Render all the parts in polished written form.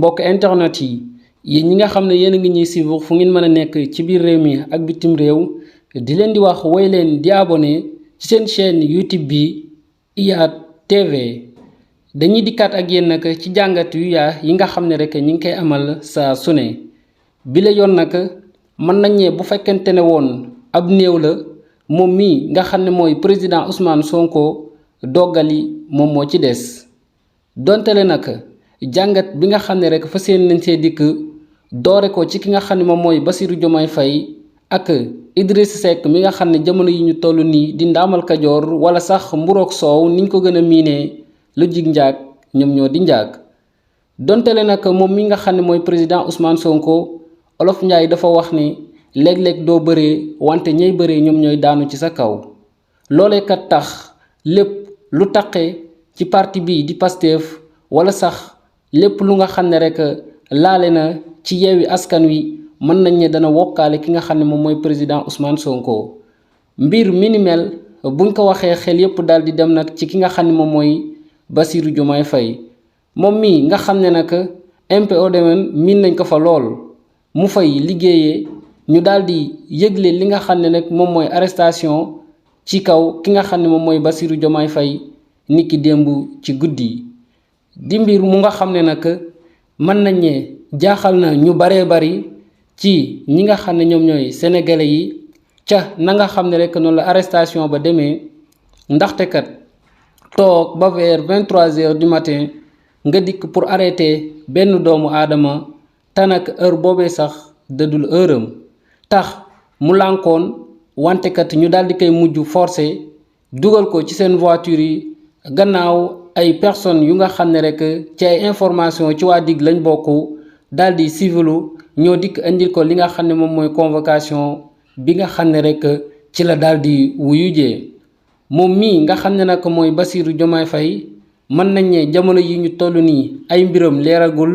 mbokk internet yi yéen ñi nga xam ne yéen a ngi ñuy suivre fu ngeen mën a nekk ci biir réew mi ak bitim réew di leen di wax woy leen di abonné ci seen chaîne YouTube bi IYAT TV dañuy dikkaat ak yéen nag ci jàngat yu yaa yi nga xam ne rek ñi ngi koy amal saa su ne bi la yoon nag mën nañ ne bu fekkente ne woon ab néew la moom mii nga xam ne mooy président Ousmane Sonko doggali moom moo ci des donte le nag jàngat bi nga xam ne rek fas yéene nañ see dikk doore ko ci ki nga xam ne moom mooy Bassirou Diomaye Faye ak Idriss Seck mi nga xam ne jamono yi ñu toll nii di ndaamal kajoor wala sax mburoog soow niñ ko gën a miinee lu jig njaag ñoom ñoo di njaag donte le nag moom mi nga xam ne mooy président Ousmane Sonko Olof Njaay dafa wax ni léeg-léeg doo bëree wante ñay bëree ñoom ñooy daanu ci sa kaw loolee kat tax lépp lu taqe ci parti bii di Pastef wala sax lépp lu nga xam ne rek laale na ci yeewi askan wi mën nañ ne dana wokkaale ki nga xam ne moom mooy président Ousmane Sonko mbir mi ni mel buñ ko waxee xel yépp daal di dem nag ci ki nga xam ne moom mooy Bassirou Diomaye Faye moom mii nga xam ne nag MPO domaine miin nañ ko fa lool mu fay liggéeyee ñu daal di yëgle li nga xam ne nag moom mooy arrestation ci kaw ki nga xam ne moom mooy Bassirou Diomaye Faye niki démb ci guddi di mbir mu nga xam ne nag mën nañ ne jaaxal na ñu baree bari ci ñi nga xam ne ñoom ñooy sénégalais yi ca na nga xam ne rek noonu la arrestation ba demee ndaxte kat toog ba vers 23h du matin nga dikk pour arrêter benn doomu aadama te nag heure boobee sax dëddul heure am tax mu lànkoon wante kat ñu daal di koy mujj forcé dugal ko ci seen voiture yi gannaaw ay personnes yu nga xam ne rek ci ay information ci waa dig lañ bokk daal di civilu ñoo dikk indil ko li nga xam ne moom mooy convocation bi nga xam ne rek ci la daal di wuyujee moom mii nga xam ne nag mooy Bassirou Diomaye Faye mën nañ ne jamono yi ñu toll nii ay mbiram leeragul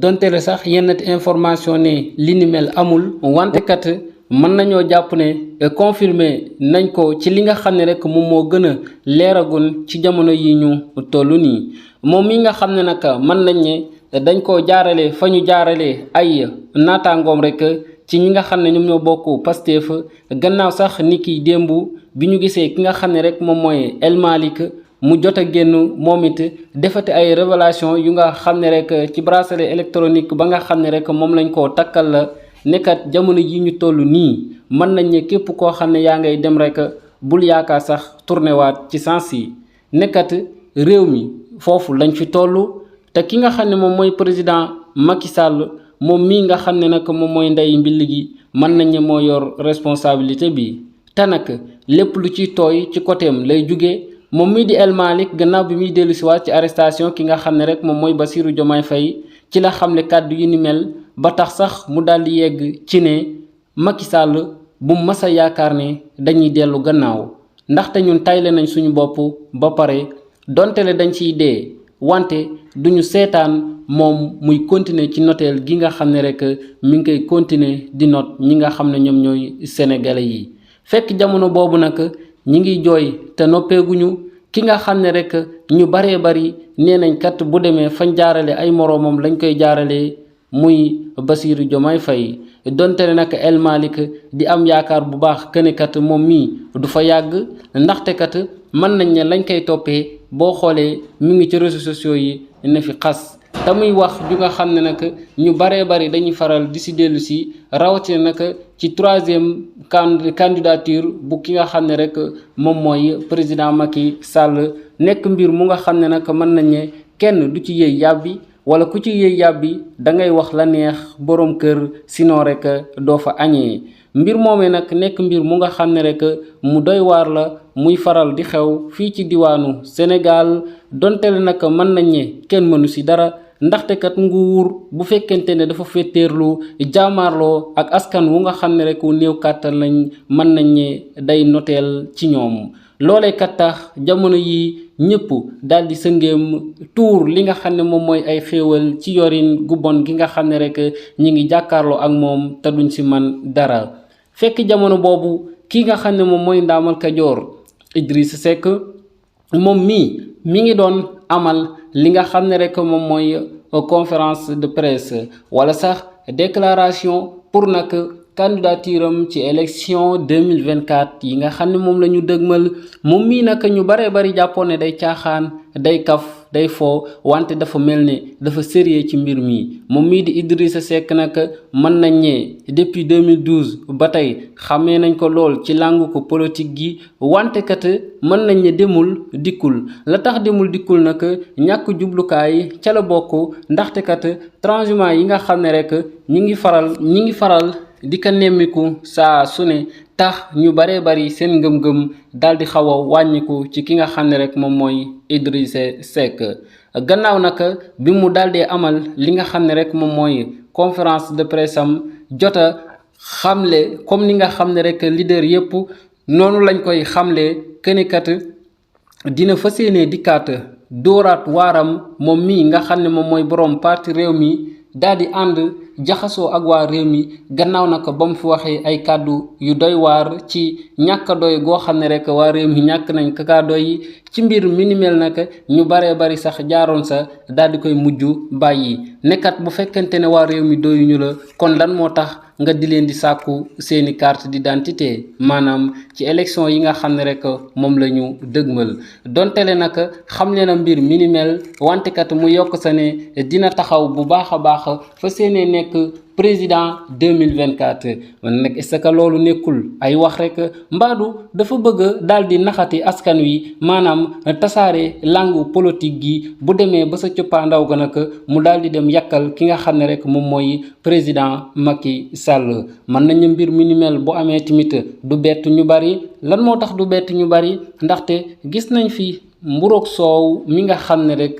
donte le sax yenn information ne li ni mel amul wante kat mën nañoo jàpp ne confirmer nañ ko ci li nga xam ne rek moom moo gën a leeragul ci jamono yi ñu toll nii moom mi nga xam ne nag mën nañ ne dañ koo jaarale fa ñu jaarale ay naataangoom rek ci ñi nga xam ne ñoom ñoo bokk Pastef gannaaw sax ni ki démb bi ñu gisee ki nga xam ne rek moom mooy El Malick mu jot a génn moom it defati ay révélation yu nga xam ne rek ci bracelet électronique ba nga xam ne rek moom lañ koo takkal la nekkat jamono yi ñu toll nii mën nañ ne képp koo xam ne yaa ngay dem rek bul yaakaar sax tourné waat ci sens yi nekkat réew mi foofu lañ fi toll te ki nga xam ne moom mooy président Macky Sall moom mii nga xam ne nag moom mooy ndey mbill gi mën nañ ne moo yor responsabilité bi te nag lépp lu ciy tooy ci côté am lay jugee moom mii di El Malick gannaaw bi muy dellu si waat ci arrestation ki nga xam ne rek moom mooy Bassirou Diomaye Faye ci la xam ne kàddu yu ni mel ba tax sax mu daal di yegg ci ne Macky Sall bu mas a yaakaar ne dañuy dellu gannaaw ndaxte ñun tayle nañ suñu bopp ba pare donte le dañ ciy dee wante duñu seetaan moom muy continuer ci noteel gi nga xam ne rek mi ngi koy continuer di not ñi nga xam ne ñoom ñooy sénégalais yi fekk jamono boobu nag ñi ngi jooy te noppeeguñu ki nga xam ne rek ñu baree bari nee nañ kat bu demee fañ jaarale ay moroomam lañ koy jaaralee muy Bassirou Diomaye Faye donte ne nag El Malick di am yaakaar bu baax këne kat moom mii du fa yàgg ndaxte kat mën nañ ne lañ koy toppee boo xoolee mu ngi ci réseaux sociaux yi ne fi xas te muy wax ju nga xam ne nag ñu baree bari dañuy faral di si dellu si rawatina nag ci troisième candidature bu ki nga xam ne rek moom mooy président Macky Sall nekk mbir mu nga xam ne nag mën nañ ne kenn du ci yëy yàbbi wala ku ci yëy yàbbi da ngay wax la neex boroom kër sinon rek doo fa añee mbir moomee nag nekk mbir mu nga xam ne rek mu doy waar la muy faral di xew fii ci diwaanu Sénégal donte le nag mën nañ ne kenn mënu si dara ndaxte kat nguur bu fekkente ne dafa féeteerlu jaamaarloo ak askan wu nga xam ne rek wu néew kàttan lañ mën nañ ne day noteel ci ñoom loolee kat tax jamono yi ñëpp daal di sëngeem tuur li nga xam ne moom mooy ay xéewal ci yorin gu bon gi nga xam ne rek ñi ngi jàkkaarloo ak moom te duñ si man dara fekk jamono boobu kii nga xam ne moom mooy ndaamal kajoor Idriss Seck moom mi ngi doon amal li nga xam ne rek moom mooy conférence de presse wala sax déclaration pour nag candidature am ci élection 2024 yi nga xam ne moom la ñu dëgmal moom mii nag ñu baree bari jàppoon ne day caaxaan day kaf day foo wante dafa mel ne dafa sérieux ci mbir mi moom mii di Idrissa Seck nag mën nañ ne depuis 2012 ba tey xamee nañ ko lool ci làngu ko politique gi wante kat mën nañ ne demul dikkul la tax demul dikkul nag ñàkk jublukaay ca la bokk ndaxte kat transhumant yi nga xam ne rek ñi ngi faral di ko nemmiku saa su ne tax ñu baree bari seen ngëm-ngëm daal di xaw a wàññiku ci ki nga xam ne rek moom mooy Idrissa Seck gannaaw nag bi mu daal di amal li nga xam ne rek moom mooy conférence de presse am jota xamle comme ni nga xam ne rek leader yépp noonu lañ koy xamle kënekat dina fas yéene dikkaat dóoraat waaram moom mii nga xam ne moom mooy borom parti réew mi daal di ànd jaxasoo ak waa réew mi gannaaw nag ba mu fi waxee ay kàddu yu doy waar ci ñàkk doy goo xam ne rek waa réew mi ñàkk nañ kaka doy ci mbir minimel nag ñu baree bari sax jaaroon sa daal di koy mujj bàyyi nekkat bu fekkente ne waa réew mi doyuñu la kon lan moo tax nga di leen di sàkku seeni carte d'identité maanaam ci élection yi nga xam ne rek moom la ñu dëgmal donte le nag xam ne na mbir minimel wante kat mu yokk sa ne dina taxaw bu baax a baax fa seene nekk président 2024 man nag est-ce que loolu nekkul ay wax rek mbaadu dafa bëgg daal di naxati askan wi maanaam tasaare langue politique gi bu demee ba sa cëppaandaw ga nag mu daal di dem yàkkal ki nga xam ne rek moom mooy président Macky Sall mën nañu mbir mi ni mel bu amee tamit du bett ñu bari lan moo tax du bett ñu bari ndaxte gis nañ fi mburoog soow mi nga xam ne rek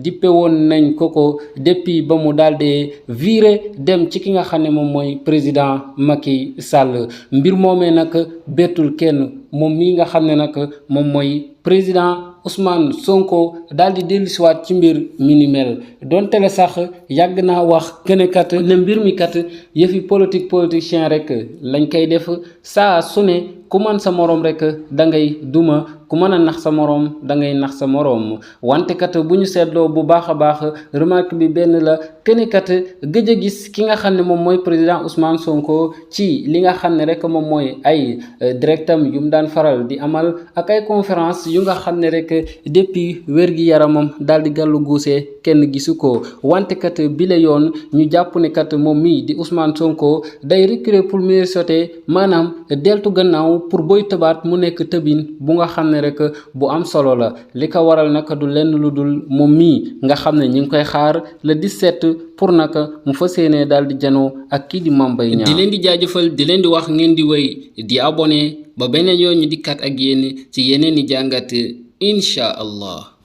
dippe woon nañ ko depuis ba mu daal di viré dem ci ki nga xam ne moom mooy président Macky Sall mbir moomee nag bettul kenn moom mi nga xam ne nag moom mooy président Ousmane Sonko daal di dellusiwaat ci mbir mi ni mel donte le sax yàgg naa wax kenekat ne mbir mi kat yëfi politicien rek lañ koy def saa su ne ku mën sa moroom rek da ngay duma ku mën a nax sa moroom da ngay nax sa moroom wante kat bu ñu seetloo bu baax a baax remarque bi benn la kenekat gëj a gis ki nga xam ne moom mooy président Ousmane Sonko ci li nga xam ne rek moom mooy ay directam yu mu daan faral di amal ak ay conférence yu nga xam ne rek depuis wér-gi-yaramam daal di gàllu guusee kenn gisu ko wante kat bi la yoon ñu jàpp ne kat moom mii di Ousmane Sonko day reculer pour mieux sauter maanaam deltu gannaaw pour booy tëbaat mu nekk tëbin bu nga xam ne rek bu am solo la li ko waral nag du lenn lu dul moom mii nga xam ne ñu ngi koy xaar le 17 pour nag mu fas yéene daal di janoo ak kii di Mame Mbaye Niang di leen di jaajëfal di leen di wax ngeen di wéy di abonné ba beneen yoon ñu dikkaat ak yéen ci yeneen i jàngat incha allah.